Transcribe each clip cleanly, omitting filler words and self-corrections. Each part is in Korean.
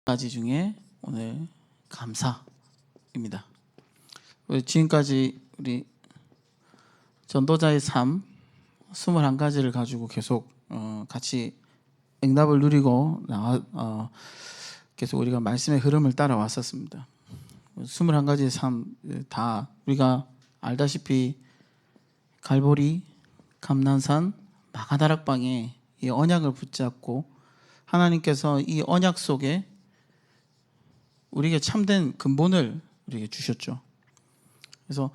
가지 중에 오늘 감사입니다. 지금까지 우리 전도자의 삶 21가지를 가지고 계속 같이 응답을 누리고 계속 우리가 말씀의 흐름을 따라왔었습니다. 21가지의 삶 다 우리가 알다시피 갈보리, 감난산, 마가다락방에 이 언약을 붙잡고 하나님께서 이 언약 속에 우리에게 참된 근본을 우리에게 주셨죠. 그래서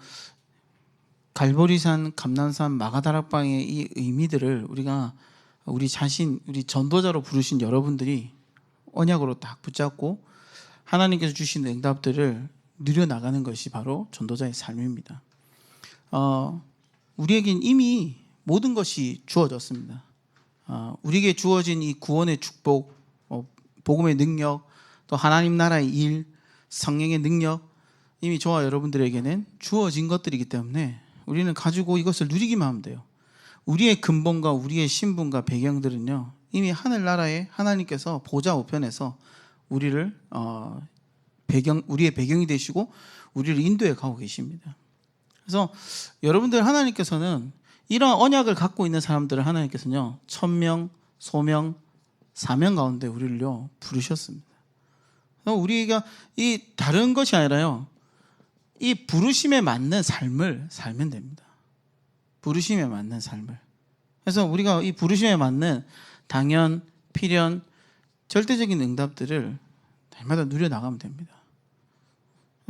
갈보리산, 감난산, 마가다락방의 이 의미들을 우리가 우리 자신, 우리 전도자로 부르신 여러분들이 언약으로 딱 붙잡고 하나님께서 주신 응답들을 누려나가는 것이 바로 전도자의 삶입니다. 우리에겐 이미 모든 것이 주어졌습니다. 우리에게 주어진 이 구원의 축복, 복음의 능력, 또 하나님 나라의 일, 성령의 능력, 이미 저와 여러분들에게는 주어진 것들이기 때문에 우리는 가지고 이것을 누리기만 하면 돼요. 우리의 근본과 우리의 신분과 배경들은요, 이미 하늘나라에 하나님께서 보좌 우편에서 우리를 우리의 배경이 되시고 우리를 인도해 가고 계십니다. 그래서 여러분들 하나님께서는 이런 언약을 갖고 있는 사람들을 하나님께서는요, 천명, 소명, 사명 가운데 우리를요 부르셨습니다. 우리가 이 다른 것이 아니라요, 이 부르심에 맞는 삶을 살면 됩니다. 부르심에 맞는 삶을. 그래서 우리가 이 부르심에 맞는 당연, 필연, 절대적인 응답들을 날마다 누려나가면 됩니다.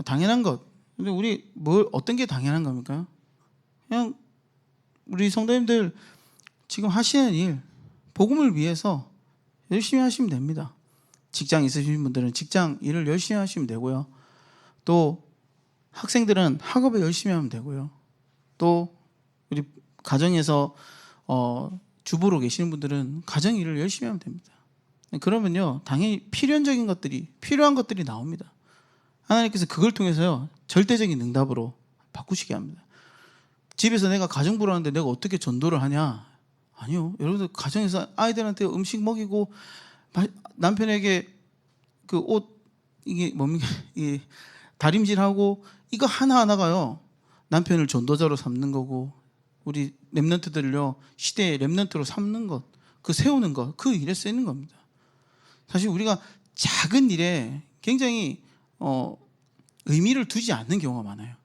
당연한 것. 근데 우리 어떤 게 당연한 겁니까? 그냥 우리 성도님들 지금 하시는 일, 복음을 위해서 열심히 하시면 됩니다. 직장 있으신 분들은 직장 일을 열심히 하시면 되고요. 또 학생들은 학업에 열심히 하면 되고요. 또 우리 가정에서 주부로 계시는 분들은 가정 일을 열심히 하면 됩니다. 그러면요, 당연히 필연적인 것들이, 필요한 것들이 나옵니다. 하나님께서 그걸 통해서요, 절대적인 응답으로 바꾸시게 합니다. 집에서 내가 가정부를 하는데 내가 어떻게 전도를 하냐? 아니요. 여러분들 가정에서 아이들한테 음식 먹이고 남편에게 그 옷 이게 뭡니까? 이 다림질하고 이거 하나하나가요, 남편을 전도자로 삼는 거고 우리 렘넌트들을요 시대의 렘넌트로 삼는 것, 그 세우는 것, 그 일에 쓰이는 겁니다. 사실 우리가 작은 일에 굉장히 의미를 두지 않는 경우가 많아요.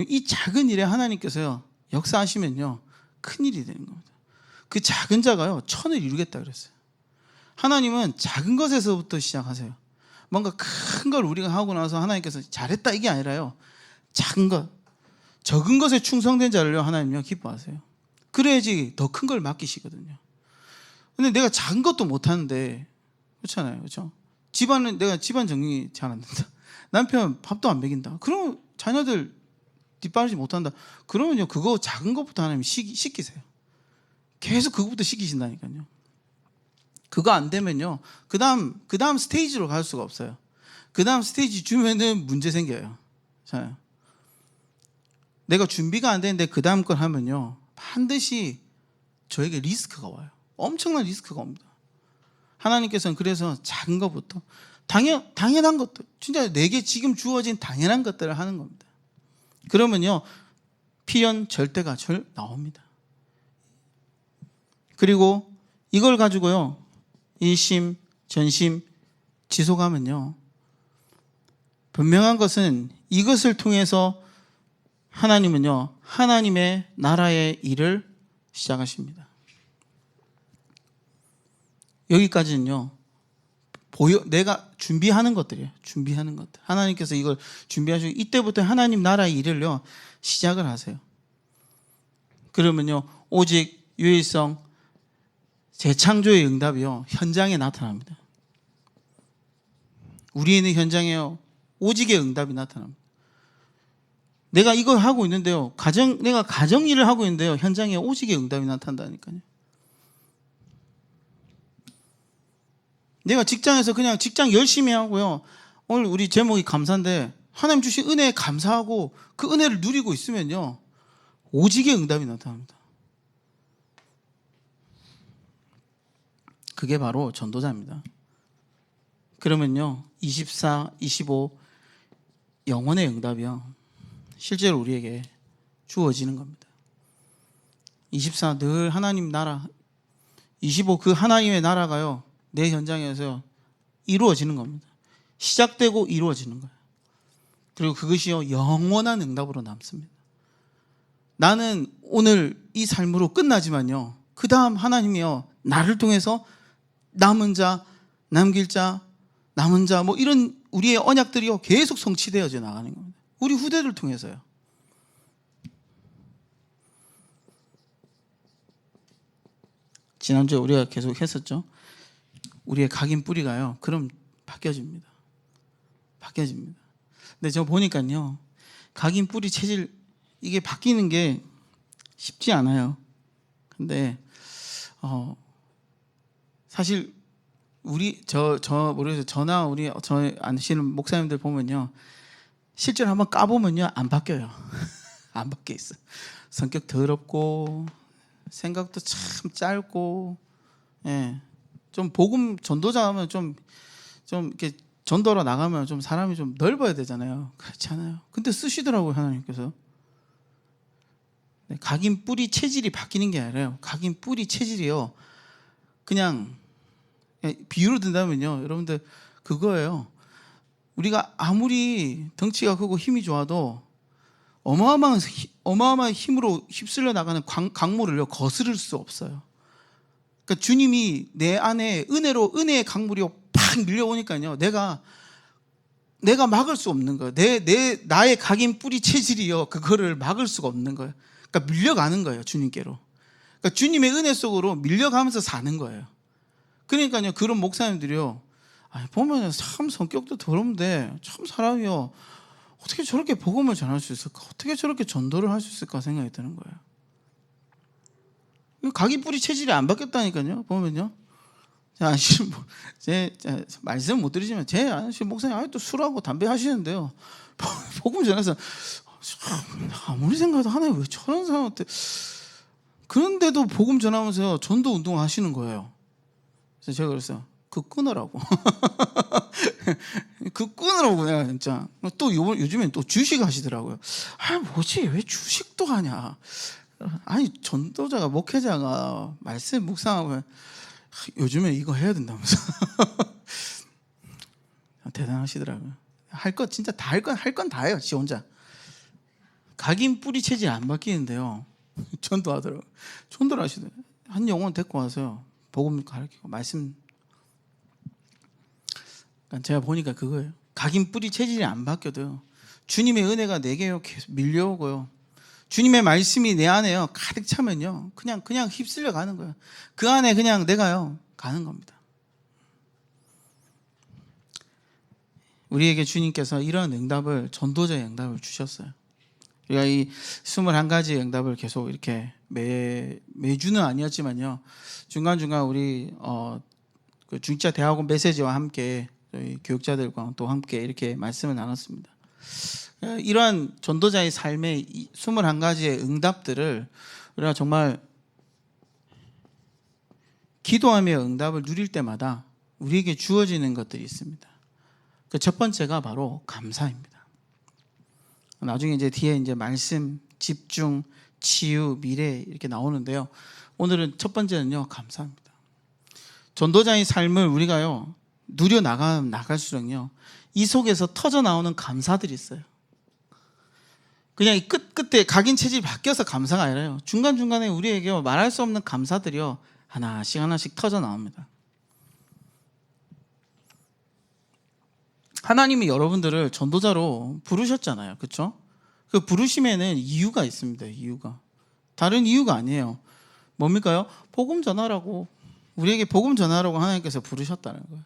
이 작은 일에 하나님께서요 역사하시면요 큰 일이 되는 겁니다. 그 작은 자가요 천을 이루겠다 그랬어요. 하나님은 작은 것에서부터 시작하세요. 뭔가 큰 걸 우리가 하고 나서 하나님께서 잘했다 이게 아니라요, 작은 것, 적은 것에 충성된 자를요 하나님요 기뻐하세요. 그래야지 더 큰 걸 맡기시거든요. 근데 내가 작은 것도 못하는데, 그렇잖아요, 그렇죠? 내가 집안 정리 잘 안 된다, 남편 밥도 안 먹인다, 그러면 자녀들 뒷바라지 못한다, 그러면요 그거 작은 것부터 하나님 시키세요. 계속 그것부터 시키신다니까요. 그거 안 되면요 그 다음 스테이지로 갈 수가 없어요. 그 다음 스테이지 주면은 문제 생겨요. 자, 내가 준비가 안 되는데 그 다음 걸 하면요 반드시 저에게 리스크가 와요. 엄청난 리스크가 옵니다. 하나님께서는 그래서 작은 것부터 당연한 것들, 진짜 내게 지금 주어진 당연한 것들을 하는 겁니다. 그러면요 필연 절대가 나옵니다. 그리고 이걸 가지고요 일심, 전심, 지속하면요, 분명한 것은 이것을 통해서 하나님은요 하나님의 나라의 일을 시작하십니다. 여기까지는요 내가 준비하는 것들이에요. 준비하는 것들. 하나님께서 이걸 준비하시고 이때부터 하나님 나라의 일을요 시작을 하세요. 그러면요 오직 유일성 재창조의 응답이요 현장에 나타납니다. 우리 있는 현장에요 오직의 응답이 나타납니다. 내가 이걸 하고 있는데요, 내가 가정 일을 하고 있는데요 현장에 오직의 응답이 나타난다니까요. 내가 직장에서 그냥 직장 열심히 하고요, 오늘 우리 제목이 감사인데 하나님 주신 은혜에 감사하고 그 은혜를 누리고 있으면요 오직의 응답이 나타납니다. 그게 바로 전도자입니다. 그러면요 24, 25 영원의 응답이요 실제로 우리에게 주어지는 겁니다. 24 늘 하나님 나라, 25 그 하나님의 나라가요 내 현장에서 이루어지는 겁니다. 시작되고 이루어지는 거예요. 그리고 그것이요 영원한 응답으로 남습니다. 나는 오늘 이 삶으로 끝나지만요 그 다음 하나님이요 나를 통해서 남은 자, 남길 자, 남은 자 뭐 이런 우리의 언약들이요 계속 성취되어져 나가는 겁니다. 우리 후대들 통해서요. 지난주에 우리가 계속 했었죠. 우리의 각인 뿌리가요 그럼 바뀌어집니다. 바뀌어집니다. 근데 저 보니까요 각인 뿌리 체질 이게 바뀌는 게 쉽지 않아요. 근데 사실 우리 저 모르겠어요. 저나 우리 저 아시는 목사님들 보면요 실제로 한번 까보면요 안 바뀌어요. 안 바뀌어 있어. 성격 더럽고 생각도 참 짧고, 예, 좀 복음 전도자 하면 좀 이렇게 전도로 나가면 좀 사람이 좀 넓어야 되잖아요. 그렇지 않아요. 근데 쓰시더라고요 하나님께서. 네, 각인 뿌리 체질이 바뀌는 게 아니라요. 각인 뿌리 체질이요. 그냥 비유로 든다면요, 여러분들 그거예요. 우리가 아무리 덩치가 크고 힘이 좋아도 어마어마한 힘으로 휩쓸려 나가는 강물을요 거스를 수 없어요. 그러니까 주님이 내 안에 은혜의 강물이 팍 밀려오니까요 내가 막을 수 없는 거예요. 나의 각인 뿌리 체질이요 그거를 막을 수가 없는 거예요. 그러니까 밀려가는 거예요 주님께로. 그러니까 주님의 은혜 속으로 밀려가면서 사는 거예요. 그러니까요 그런 목사님들이요 보면 참 성격도 더러운데 참 사람이요 어떻게 저렇게 복음을 전할 수 있을까? 어떻게 저렇게 전도를 할 수 있을까 생각이 드는 거예요. 각인 뿌리 체질이 안 바뀌었다니까요. 보면요. 제 말씀 못 드리지만 제 아저씨 목사님 아직도 술하고 담배 하시는데요. 복음 전해서 아무리 생각해도 하나님 왜 저런 사람한테 그런데도 복음 전하면서 전도 운동 하시는 거예요. 그래서 제가 그랬어요. 그거 끊으라고. 그거 끊으라고 내가 진짜. 또 요즘엔 또 주식 하시더라고요. 뭐지 왜 주식도 하냐. 아니 전도자가 목회자가 말씀 묵상하면 요즘에 이거 해야 된다면서. 대단하시더라고요. 할 것 진짜 다 할 건 다 해요. 지 혼자. 각인 뿌리 체질 안 바뀌는데요. 전도하더라고요. 전도를 하시더라고요. 한 영혼 데리고 와서요. 복음 가르치고 말씀. 제가 보니까 그거예요. 각인 뿌리 체질이 안 바뀌어도요. 주님의 은혜가 내게요 계속 밀려오고요. 주님의 말씀이 내 안에요 가득 차면요 그냥 휩쓸려 가는 거예요. 그 안에 그냥 내가요 가는 겁니다. 우리에게 주님께서 이런 응답을 전도자의 응답을 주셨어요. 우리가 이 21가지의 응답을 계속 이렇게 매주는 아니었지만요 중간중간 우리 그 중직자 대학원 메시지와 함께 저희 교육자들과 또 함께 이렇게 말씀을 나눴습니다. 이러한 전도자의 삶의 21가지의 응답들을 우리가 정말 기도하며 응답을 누릴 때마다 우리에게 주어지는 것들이 있습니다. 그 첫 번째가 바로 감사입니다. 나중에 이제 뒤에 이제 말씀, 집중, 치유, 미래 이렇게 나오는데요. 오늘은 첫 번째는요 감사입니다. 전도자의 삶을 우리가요 누려 나갈수록요 이 속에서 터져 나오는 감사들이 있어요. 그냥 이 끝에 각인 체질이 바뀌어서 감사가 아니라요 중간중간에 우리에게 말할 수 없는 감사들이요 하나씩 터져 나옵니다. 하나님이 여러분들을 전도자로 부르셨잖아요. 그렇죠? 그 부르심에는 이유가 있습니다. 이유가 다른 이유가 아니에요. 뭡니까요? 복음 전하라고, 우리에게 복음 전하라고 하나님께서 부르셨다는 거예요.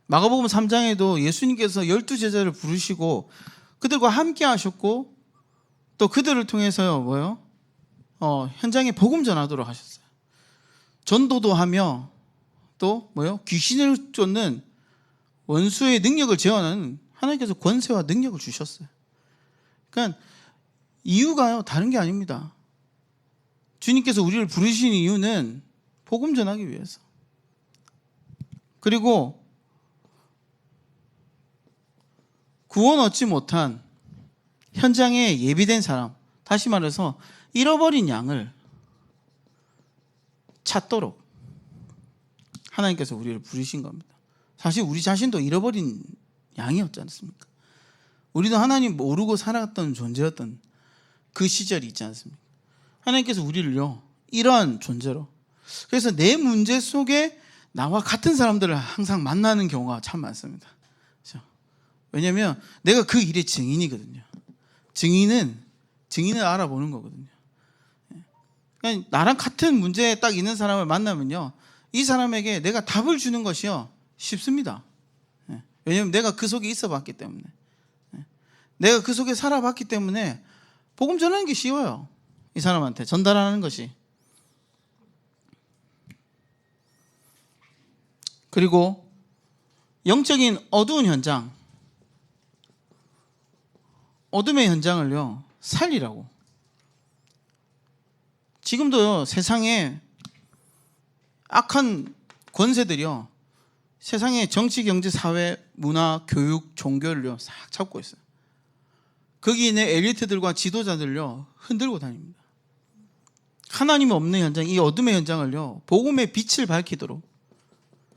마가복음 3장에도 예수님께서 12제자를 부르시고 그들과 함께 하셨고 또 그들을 통해서요 뭐요? 현장에 복음 전하도록 하셨어요. 전도도 하며 또 뭐요? 귀신을 쫓는 원수의 능력을 제어하는 하나님께서 권세와 능력을 주셨어요. 그러니까 이유가요 다른 게 아닙니다. 주님께서 우리를 부르신 이유는 복음 전하기 위해서. 그리고 구원 얻지 못한 현장에 예비된 사람, 다시 말해서 잃어버린 양을 찾도록 하나님께서 우리를 부르신 겁니다. 사실 우리 자신도 잃어버린 양이었지 않습니까? 우리도 하나님 모르고 살아갔던 존재였던 그 시절이 있지 않습니까? 하나님께서 우리를요, 이러한 존재로. 그래서 내 문제 속에 나와 같은 사람들을 항상 만나는 경우가 참 많습니다. 그렇죠? 왜냐하면 내가 그 일의 증인이거든요. 증인을 알아보는 거거든요. 그러니까 나랑 같은 문제에 딱 있는 사람을 만나면요, 이 사람에게 내가 답을 주는 것이요 쉽습니다. 왜냐하면 내가 그 속에 있어 봤기 때문에, 내가 그 속에 살아봤기 때문에 복음 전하는 게 쉬워요. 이 사람한테 전달하는 것이. 그리고 영적인 어두운 현장, 어둠의 현장을요 살리라고. 지금도 세상에 악한 권세들이요, 세상의 정치, 경제, 사회, 문화, 교육, 종교를요 싹 잡고 있어요. 거기 있는 엘리트들과 지도자들요 흔들고 다닙니다. 하나님이 없는 현장, 이 어둠의 현장을요 복음의 빛을 밝히도록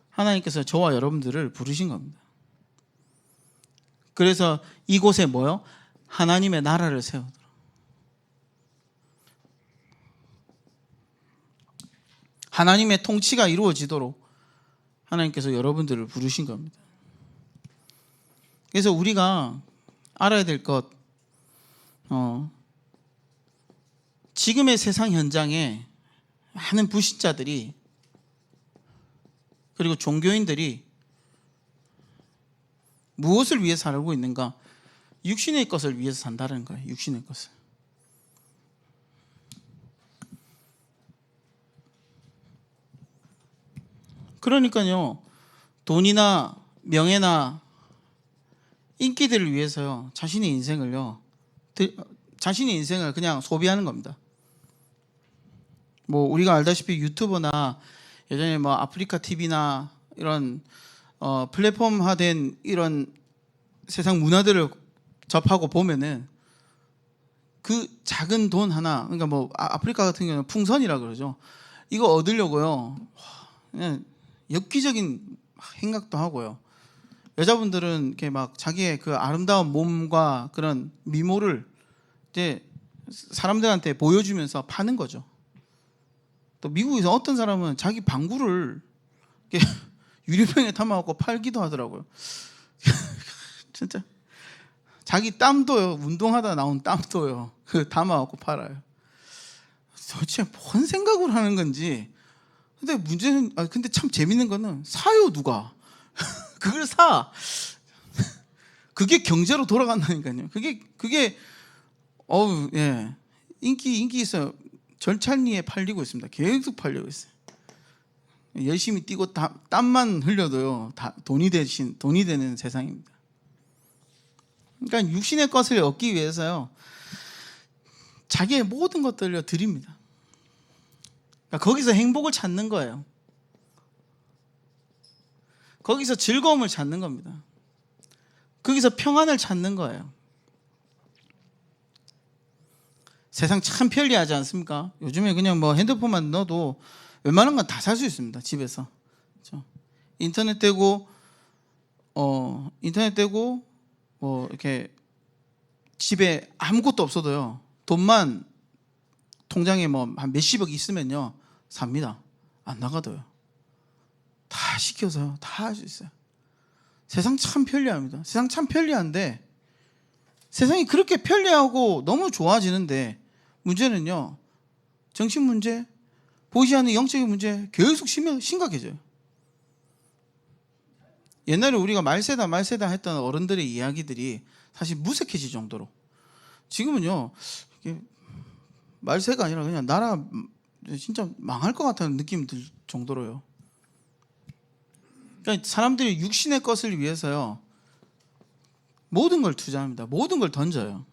하나님께서 저와 여러분들을 부르신 겁니다. 그래서 이곳에 뭐요? 하나님의 나라를 세우도록, 하나님의 통치가 이루어지도록 하나님께서 여러분들을 부르신 겁니다. 그래서 우리가 알아야 될 것, 지금의 세상 현장에 많은 불신자들이, 그리고 종교인들이 무엇을 위해 살고 있는가? 육신의 것을 위해서 산다는 거예요. 육신의 것을. 그러니까요, 돈이나 명예나 인기들을 위해서요 자신의 인생을 그냥 소비하는 겁니다. 뭐 우리가 알다시피 유튜버나 예전에 뭐 아프리카 TV나 이런 플랫폼화된 이런 세상 문화들을 접하고 보면은 그 작은 돈 하나, 그러니까 뭐 아프리카 같은 경우는 풍선이라 그러죠. 이거 얻으려고요 그냥 엽기적인 행각도 하고요. 여자분들은 이렇게 막 자기의 그 아름다운 몸과 그런 미모를 이제 사람들한테 보여주면서 파는 거죠. 또 미국에서 어떤 사람은 자기 방구를 이렇게 유리병에 담아갖고 팔기도 하더라고요. 진짜 자기 땀도요, 운동하다 나온 땀도요, 그 담아갖고 팔아요. 도대체 뭔 생각을 하는 건지. 근데 문제는, 근데 참 재밌는 거는 사요, 누가. 그걸 사. 그게 경제로 돌아간다니까요. 그게 예, 인기 있어요. 절찬리에 팔리고 있습니다. 계속 팔리고 있어요. 열심히 뛰고 땀만 흘려도요 돈이 되는 세상입니다. 그러니까 육신의 것을 얻기 위해서요 자기의 모든 것들을 드립니다. 그러니까 거기서 행복을 찾는 거예요. 거기서 즐거움을 찾는 겁니다. 거기서 평안을 찾는 거예요. 세상 참 편리하지 않습니까? 요즘에 그냥 뭐 핸드폰만 넣어도 웬만한 건 다 살 수 있습니다. 집에서. 그렇죠? 인터넷 되고 뭐 이렇게 집에 아무것도 없어도요 돈만 통장에 뭐 한 몇십억 있으면요 삽니다. 안 나가도요. 다 시켜서요 다 할 수 있어요. 세상 참 편리합니다. 세상 참 편리한데, 세상이 그렇게 편리하고 너무 좋아지는데 문제는요 정신 문제, 보이지 않는 영적인 문제 계속 심각해져요. 옛날에 우리가 말세다 했던 어른들의 이야기들이 사실 무색해질 정도로, 지금은요 이게 말세가 아니라 그냥 나라 진짜 망할 것 같다는 느낌이 들 정도로요. 그러니까 사람들이 육신의 것을 위해서요 모든 걸 투자합니다. 모든 걸 던져요.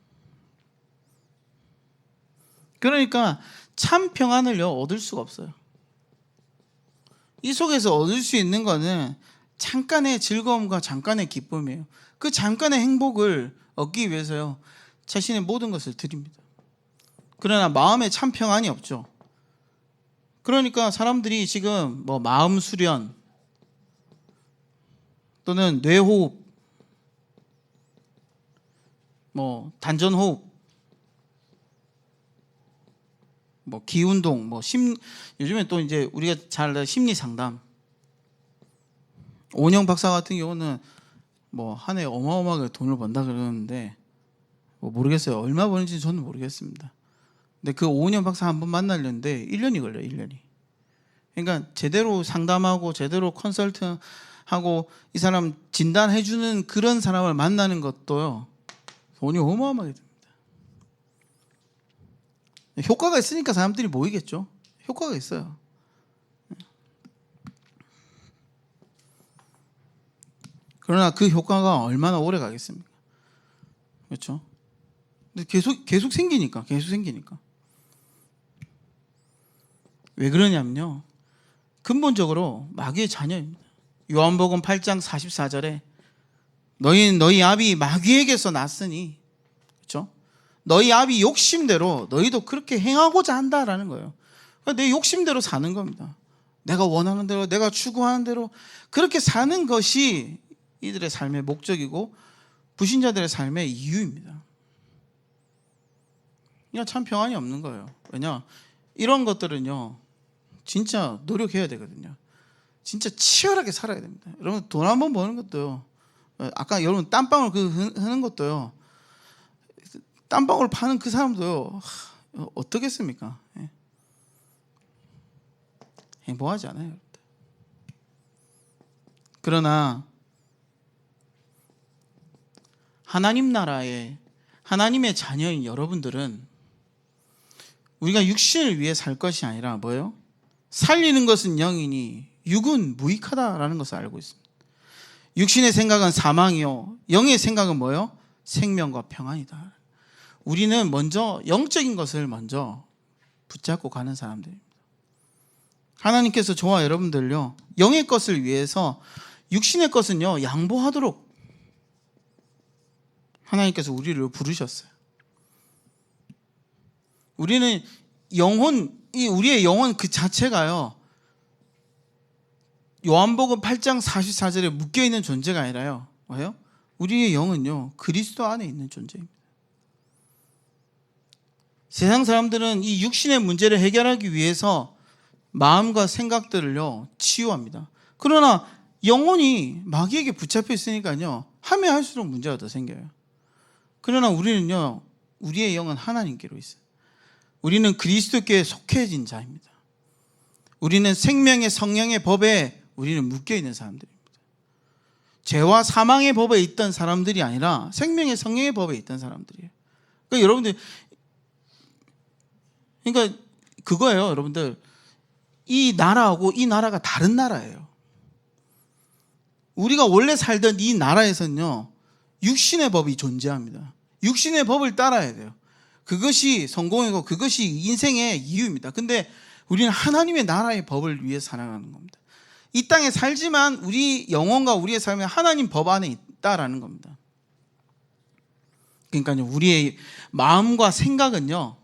그러니까 참 평안을요 얻을 수가 없어요. 이 속에서 얻을 수 있는 거는 잠깐의 즐거움과 잠깐의 기쁨이에요. 그 잠깐의 행복을 얻기 위해서요, 자신의 모든 것을 드립니다. 그러나 마음에 참 평안이 없죠. 그러니까 사람들이 지금 뭐 마음 수련 또는 뇌호흡, 뭐 단전호흡, 뭐 기운동, 요즘에 또 이제 우리가 잘 아는 심리 상담. 오은영 박사 같은 경우는 뭐 한 해 어마어마하게 돈을 번다 그러는데 뭐 모르겠어요. 얼마 버는지 저는 모르겠습니다. 근데 그 오은영 박사 한 번 만나려는데 1년이 걸려요. 1년이. 그러니까 제대로 상담하고 제대로 컨설팅하고 이 사람 진단해주는 그런 사람을 만나는 것도요, 돈이 어마어마하게 듭니다. 효과가 있으니까 사람들이 모이겠죠. 효과가 있어요. 그러나 그 효과가 얼마나 오래 가겠습니까? 그렇죠? 근데 계속 생기니까. 왜 그러냐면요, 근본적으로 마귀의 자녀입니다. 요한복음 8장 44절에 너희는 너희 아비 마귀에게서 났으니, 그렇죠? 너희 아비 욕심대로 너희도 그렇게 행하고자 한다라는 거예요. 그러니까 내 욕심대로 사는 겁니다. 내가 원하는 대로, 내가 추구하는 대로 그렇게 사는 것이 이들의 삶의 목적이고 불신자들의 삶의 이유입니다. 그러니까 참 평안이 없는 거예요. 왜냐? 이런 것들은요, 진짜 노력해야 되거든요. 진짜 치열하게 살아야 됩니다. 여러분, 돈 한 번 버는 것도요, 아까 여러분 땀방울 흐는 것도요, 땀방울 파는 그 사람도요, 어떻겠습니까? 행복하지 않아요. 그러나 하나님 나라에 하나님의 자녀인 여러분들은 우리가 육신을 위해 살 것이 아니라 뭐예요? 살리는 것은 영이니 육은 무익하다라는 것을 알고 있습니다. 육신의 생각은 사망이요, 영의 생각은 뭐예요? 생명과 평안이다. 우리는 먼저 영적인 것을 먼저 붙잡고 가는 사람들입니다. 하나님께서 저와 여러분들요, 영의 것을 위해서 육신의 것은요, 양보하도록 하나님께서 우리를 부르셨어요. 우리는 우리의 영혼 그 자체가요, 요한복음 8장 44절에 묶여있는 존재가 아니라요, 뭐예요? 우리의 영은요, 그리스도 안에 있는 존재입니다. 세상 사람들은 이 육신의 문제를 해결하기 위해서 마음과 생각들을요, 치유합니다. 그러나 영혼이 마귀에게 붙잡혀 있으니까요, 하면 할수록 문제가 더 생겨요. 그러나 우리는요, 우리의 영은 하나님께로 있어요. 우리는 그리스도께 속해진 자입니다. 우리는 생명의 성령의 법에 우리는 묶여있는 사람들입니다. 죄와 사망의 법에 있던 사람들이 아니라 생명의 성령의 법에 있던 사람들이에요. 그러니까 여러분들, 그러니까 그거예요. 여러분들, 이 나라하고 이 나라가 다른 나라예요. 우리가 원래 살던 이 나라에서는요, 육신의 법이 존재합니다. 육신의 법을 따라야 돼요. 그것이 성공이고 그것이 인생의 이유입니다. 근데 우리는 하나님의 나라의 법을 위해 살아가는 겁니다. 이 땅에 살지만 우리 영혼과 우리의 삶이 하나님 법 안에 있다라는 겁니다. 그러니까요, 우리의 마음과 생각은요,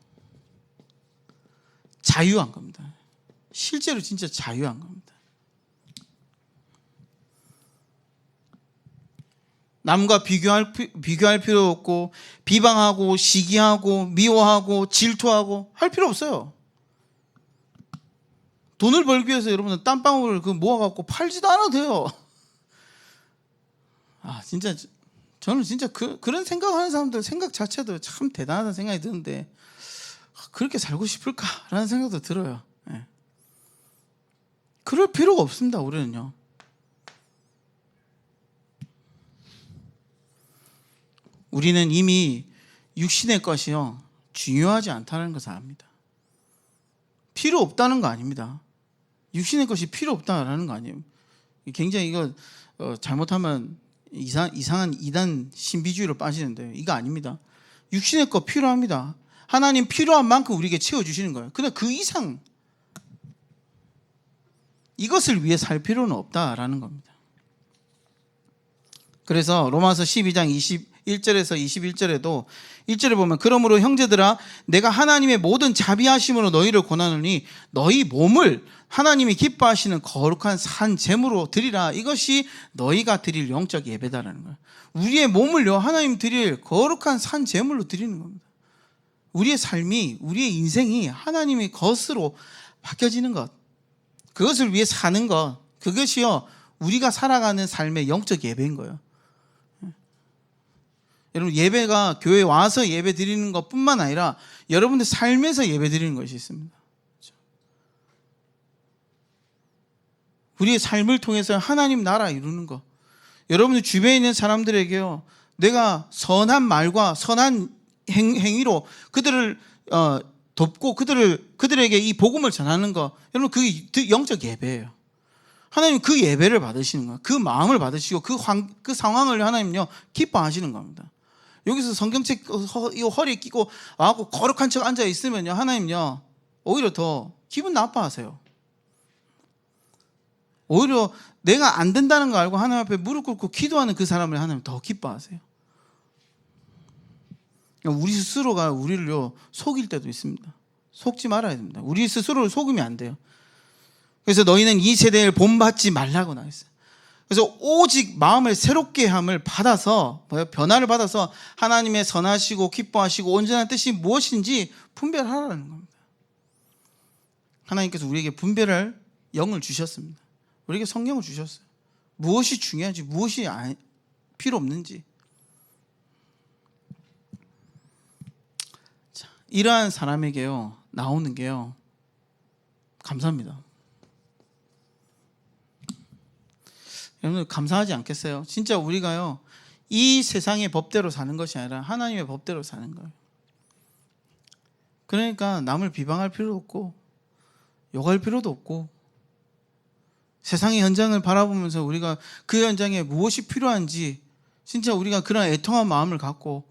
자유한 겁니다. 실제로 진짜 자유한 겁니다. 남과 비교할 필요 없고, 비방하고 시기하고 미워하고 질투하고 할 필요 없어요. 돈을 벌기 위해서 여러분은 땀방울을 모아갖고 팔지도 않아도 돼요. 진짜 저는 진짜 그런 생각하는 사람들 생각 자체도 참 대단하다는 생각이 드는데, 그렇게 살고 싶을까라는 생각도 들어요. 네. 그럴 필요가 없습니다. 우리는요. 우리는 이미 육신의 것이요, 중요하지 않다는 것을 압니다. 필요 없다는 거 아닙니다. 육신의 것이 필요 없다는 거 아니에요. 굉장히 이거 잘못하면 이상한 이단 신비주의로 빠지는데, 이거 아닙니다. 육신의 것 필요합니다. 하나님 필요한 만큼 우리에게 채워주시는 거예요. 근데 그 이상 이것을 위해 살 필요는 없다라는 겁니다. 그래서 로마서 12장 21절에서 21절에도 1절에 보면 그러므로 형제들아 내가 하나님의 모든 자비하심으로 너희를 권하노니 너희 몸을 하나님이 기뻐하시는 거룩한 산 제물로 드리라. 이것이 너희가 드릴 영적 예배다라는 거예요. 우리의 몸을요 하나님 드릴 거룩한 산 제물로 드리는 겁니다. 우리의 삶이, 우리의 인생이 하나님의 것으로 바뀌어지는 것, 그것을 위해 사는 것, 그것이요 우리가 살아가는 삶의 영적 예배인 거예요. 여러분, 예배가 교회에 와서 예배 드리는 것뿐만 아니라 여러분들 삶에서 예배 드리는 것이 있습니다. 우리의 삶을 통해서 하나님 나라 이루는 것, 여러분들 주변에 있는 사람들에게요 내가 선한 말과 선한 행위로 그들을 돕고 그들에게 이 복음을 전하는 것, 여러분 그게 영적 예배예요. 하나님 그 예배를 받으시는 거예요. 그 마음을 받으시고 그 상황을 하나님요 기뻐하시는 겁니다. 여기서 성경책 허리에 끼고 와갖고 거룩한 척 앉아 있으면요 하나님요 오히려 더 기분 나빠하세요. 오히려 내가 안 된다는 거 알고 하나님 앞에 무릎 꿇고 기도하는 그 사람을 하나님 더 기뻐하세요. 우리 스스로가 우리를요 속일 때도 있습니다. 속지 말아야 됩니다. 우리 스스로를 속이면 안 돼요. 그래서 너희는 이 세대를 본받지 말라고 나왔어요. 그래서 오직 마음을 새롭게 함을 받아서 변화를 받아서 하나님의 선하시고 기뻐하시고 온전한 뜻이 무엇인지 분별하라는 겁니다. 하나님께서 우리에게 분별할 영을 주셨습니다. 우리에게 성령을 주셨어요. 무엇이 중요한지 무엇이 필요 없는지. 자, 이러한 사람에게요 나오는 게요 감사합니다. 여러분 감사하지 않겠어요? 진짜 우리가요 이 세상의 법대로 사는 것이 아니라 하나님의 법대로 사는 거예요. 그러니까 남을 비방할 필요도 없고 욕할 필요도 없고 세상의 현장을 바라보면서 우리가 그 현장에 무엇이 필요한지 진짜 우리가 그런 애통한 마음을 갖고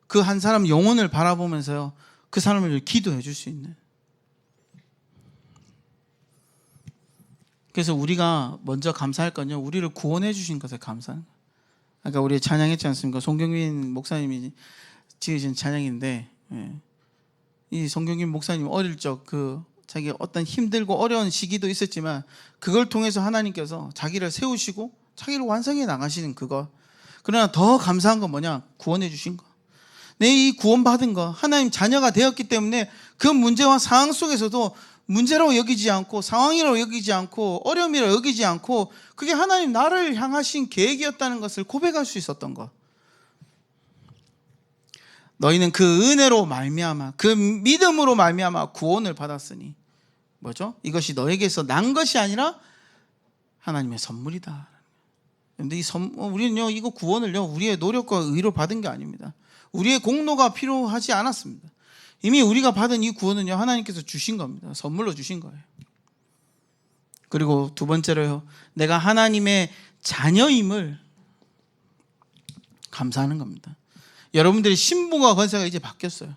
그 한 사람 영혼을 바라보면서요 그 사람을 기도해 줄 수 있는. 그래서 우리가 먼저 감사할 건요 우리를 구원해 주신 것에 감사하는 거예요. 아까 우리 찬양했지 않습니까? 송경민 목사님이 지으신 찬양인데 이 송경민 목사님 어릴 적 자기 어떤 힘들고 어려운 시기도 있었지만 그걸 통해서 하나님께서 자기를 세우시고 자기를 완성해 나가시는 그거. 그러나 더 감사한 건 뭐냐? 구원해 주신 거. 내 이 구원받은 거 하나님 자녀가 되었기 때문에 그 문제와 상황 속에서도 문제라고 여기지 않고 상황이라고 여기지 않고 어려움이라고 여기지 않고 그게 하나님 나를 향하신 계획이었다는 것을 고백할 수 있었던 것. 너희는 그 은혜로 말미암아 그 믿음으로 말미암아 구원을 받았으니 뭐죠? 이것이 너에게서 난 것이 아니라 하나님의 선물이다. 그런데 우리는요 이거 구원을요 우리의 노력과 의로 받은 게 아닙니다. 우리의 공로가 필요하지 않았습니다. 이미 우리가 받은 이 구원은요 하나님께서 주신 겁니다. 선물로 주신 거예요. 그리고 두 번째로요 내가 하나님의 자녀임을 감사하는 겁니다. 여러분들의 신분과 권세가 이제 바뀌었어요.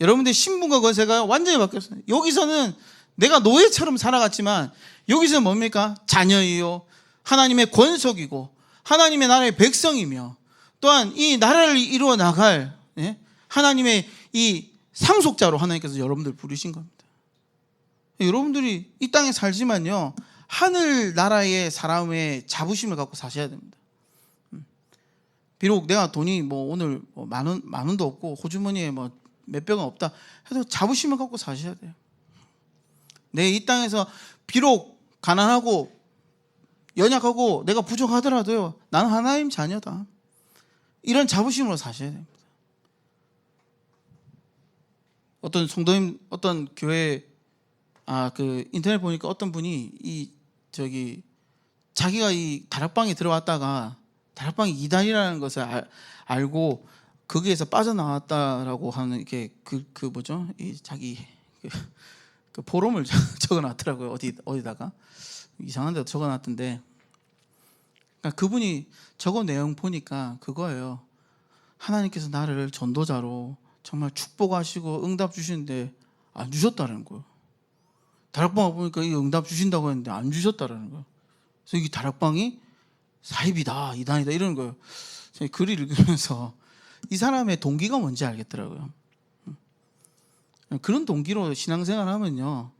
여러분들의 신분과 권세가 완전히 바뀌었어요. 여기서는 내가 노예처럼 살아갔지만 여기서는 뭡니까? 자녀이요 하나님의 권속이고 하나님의 나라의 백성이며 또한 이 나라를 이루어 나갈 하나님의 이 상속자로 하나님께서 여러분들 부르신 겁니다. 여러분들이 이 땅에 살지만요 하늘나라의 사람의 자부심을 갖고 사셔야 됩니다. 비록 내가 돈이 오늘 만 원도 없고 호주머니에 몇 병은 없다 해도 자부심을 갖고 사셔야 돼요. 내 이 땅에서 비록 가난하고 연약하고 내가 부족하더라도요 나는 하나님 자녀다. 이런 자부심으로 사셔야 됩니다. 어떤 성도님 어떤 교회 인터넷 보니까 어떤 분이 자기가 이 다락방에 들어왔다가 다락방이 이단이라는 것을 알고 거기에서 빠져나왔다라고 하는 이게 뭐죠? 이 자기 그 포럼을 적어놨더라고요. 어디다가 이상한 데도 적어놨던데, 그러니까 그분이 적은 내용 보니까 그거예요. 하나님께서 나를 전도자로 정말 축복하시고 응답 주시는데 안 주셨다는 거예요. 다락방 보니까 이 응답 주신다고 했는데 안 주셨다는 거예요. 그래서 이 다락방이 사입이다, 이단이다 이러는 거예요. 제가 글을 읽으면서 이 사람의 동기가 뭔지 알겠더라고요. 그런 동기로 신앙생활 하면요,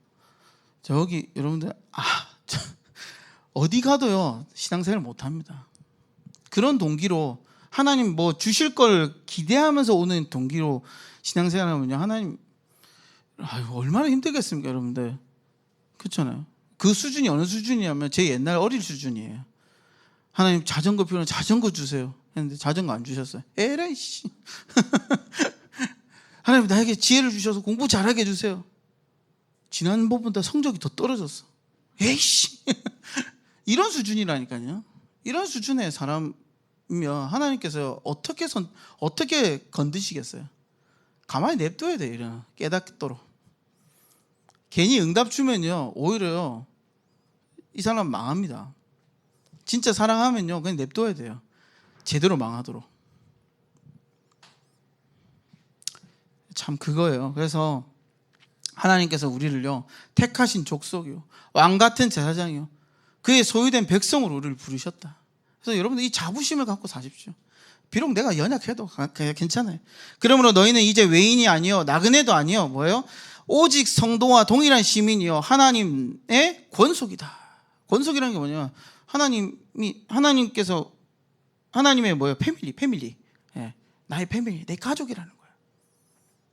저기 여러분들 어디 가도요 신앙생활 못합니다. 그런 동기로 하나님 뭐 주실 걸 기대하면서 오는 동기로 신앙생활 하면요, 하나님 얼마나 힘들겠습니까 여러분들. 그렇잖아요. 그 수준이 어느 수준이냐면 제 옛날 어릴 수준이에요. 하나님 자전거 필요하면 자전거 주세요 했는데 자전거 안 주셨어요. 에라이 씨. 하나님 나에게 지혜를 주셔서 공부 잘하게 해주세요. 지난번보다 성적이 더 떨어졌어. 에이씨. 이런 수준이라니까요. 이런 수준의 사람이면 하나님께서 어떻게 건드시겠어요? 가만히 냅둬야 돼요. 이런 깨닫도록. 괜히 응답 주면요 오히려요 이 사람 망합니다. 진짜 사랑하면요 그냥 냅둬야 돼요. 제대로 망하도록. 참 그거예요. 그래서 하나님께서 우리를요 택하신 족속이요 왕같은 제사장이요 그의 소유된 백성으로 우리를 부르셨다. 그래서 여러분들 이 자부심을 갖고 사십시오. 비록 내가 연약해도 괜찮아요. 그러므로 너희는 이제 외인이 아니요 나그네도 아니요 뭐예요? 오직 성도와 동일한 시민이요 하나님의 권속이다. 권속이라는 게 뭐냐면 하나님께서 하나님의 뭐예요? 패밀리. 예, 나의 패밀리, 내 가족이라는 거예요.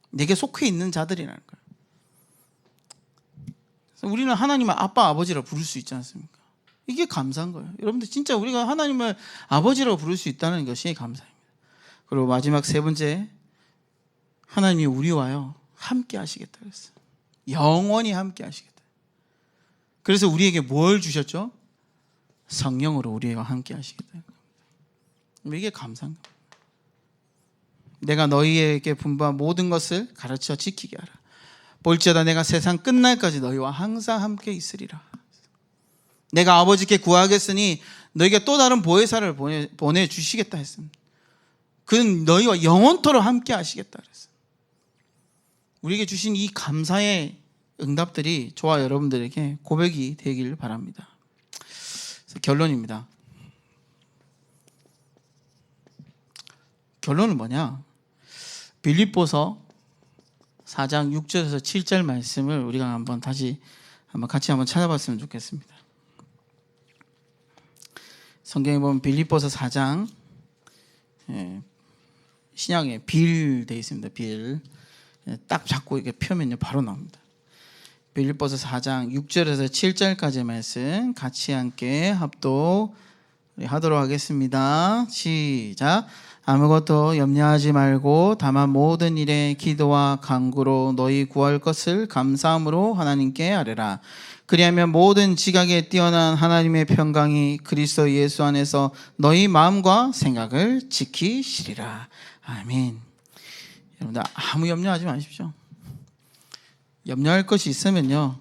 내게 속해 있는 자들이라는 거예요. 그래서 우리는 하나님을 아빠, 아버지라 부를 수 있지 않습니까? 이게 감사한 거예요. 여러분들 진짜 우리가 하나님을 아버지라고 부를 수 있다는 것이 감사입니다. 그리고 마지막 세 번째, 하나님이 우리와요 함께 하시겠다 그랬어요. 영원히 함께 하시겠다. 그래서 우리에게 뭘 주셨죠? 성령으로 우리와 함께 하시겠다. 이게 감사한 겁니다. 내가 너희에게 분부한 모든 것을 가르쳐 지키게 하라. 볼지어다 내가 세상 끝날까지 너희와 항상 함께 있으리라. 내가 아버지께 구하겠으니 너희에게 또 다른 보혜사를 보내주시겠다 했습니다. 그는 너희와 영원토록 함께 하시겠다 그랬어요. 우리에게 주신 이 감사의 응답들이 저와 여러분들에게 고백이 되길 바랍니다. 그래서 결론입니다. 결론은 뭐냐? 빌립보서 4장 6절에서 7절 말씀을 우리가 같이 한번 찾아봤으면 좋겠습니다. 성경에 보면 빌립보서 4장 신약에 빌 되어 있습니다. 빌 딱 잡고 이렇게 펴면요 바로 나옵니다. 빌립보서 4장 6절에서 7절까지 말씀 같이 함께 합독 하도록 하겠습니다. 시작. 아무것도 염려하지 말고 다만 모든 일에 기도와 간구로 너희 구할 것을 감사함으로 하나님께 아뢰라. 그리하면 모든 지각에 뛰어난 하나님의 평강이 그리스도 예수 안에서 너희 마음과 생각을 지키시리라. 아멘. 여러분들 아무 염려하지 마십시오. 염려할 것이 있으면요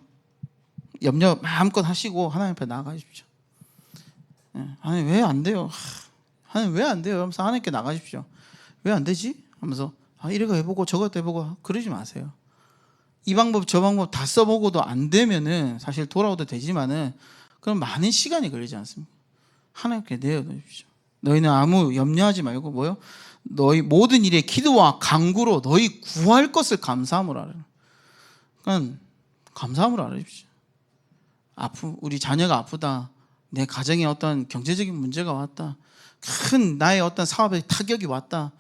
염려 마음껏 하시고 하나님 앞에 나아가십시오. 하나님 왜 안 돼요? 하나님 왜 안 돼요? 하면서 하나님께 나가십시오. 왜 안 되지? 하면서 이거 해보고 저것도 해보고 그러지 마세요. 이 방법 저 방법 다 써보고도 안 되면은 사실 돌아오도 되지만은 그럼 많은 시간이 걸리지 않습니까? 하나님께 내어놓으십시오. 너희는 아무 염려하지 말고 뭐요? 너희 모든 일에 기도와 간구로 너희 구할 것을 감사함으로 하라. 그러니까 감사함으로 알아주십시오. 우리 자녀가 아프다. 내 가정에 어떤 경제적인 문제가 왔다. 큰 나의 어떤 사업에 타격이 왔다.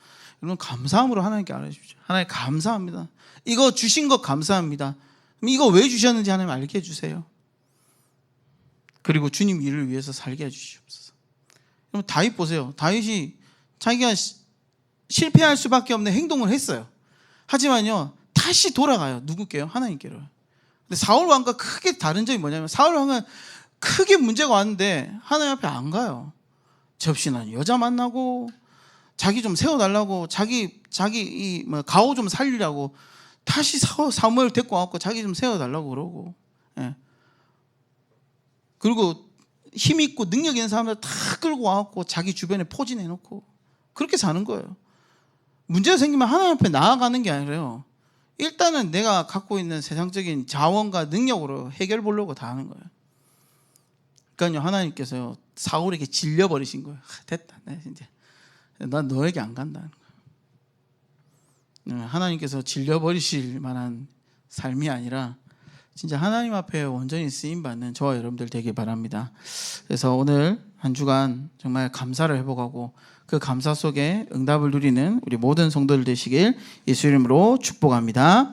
이런 감사함으로 하나님께 알아주십시오. 하나님 감사합니다. 이거 주신 것 감사합니다. 이거 왜 주셨는지 하나님 알게 해주세요. 그리고 주님 일을 위해서 살게 해주시옵소서. 그럼 다윗 보세요. 다윗이 자기가 실패할 수밖에 없는 행동을 했어요. 하지만요 다시 돌아가요. 누구께요? 하나님께로. 근데 사울 왕과 크게 다른 점이 뭐냐면 사울 왕은 크게 문제가 왔는데 하나님 앞에 안 가요. 접신한 여자 만나고 자기 좀 세워달라고 자기 가오 좀 살리라고 다시 사무엘 데리고 와갖고 자기 좀 세워달라고 그러고 그리고 힘 있고 능력 있는 사람들 다 끌고 와갖고 자기 주변에 포진해놓고 그렇게 사는 거예요. 문제가 생기면 하나님 앞에 나아가는 게 아니라요 일단은 내가 갖고 있는 세상적인 자원과 능력으로 해결 보려고 다 하는 거예요. 그러니까요 하나님께서 사울에게 질려버리신 거예요. 됐다, 내 이제 난 너에게 안 간다는 거예요. 하나님께서 질려버리실 만한 삶이 아니라 진짜 하나님 앞에 온전히 쓰임받는 저와 여러분들 되길 바랍니다. 그래서 오늘 한 주간 정말 감사를 회복하고 그 감사 속에 응답을 누리는 우리 모든 성도들 되시길 예수 이름으로 축복합니다.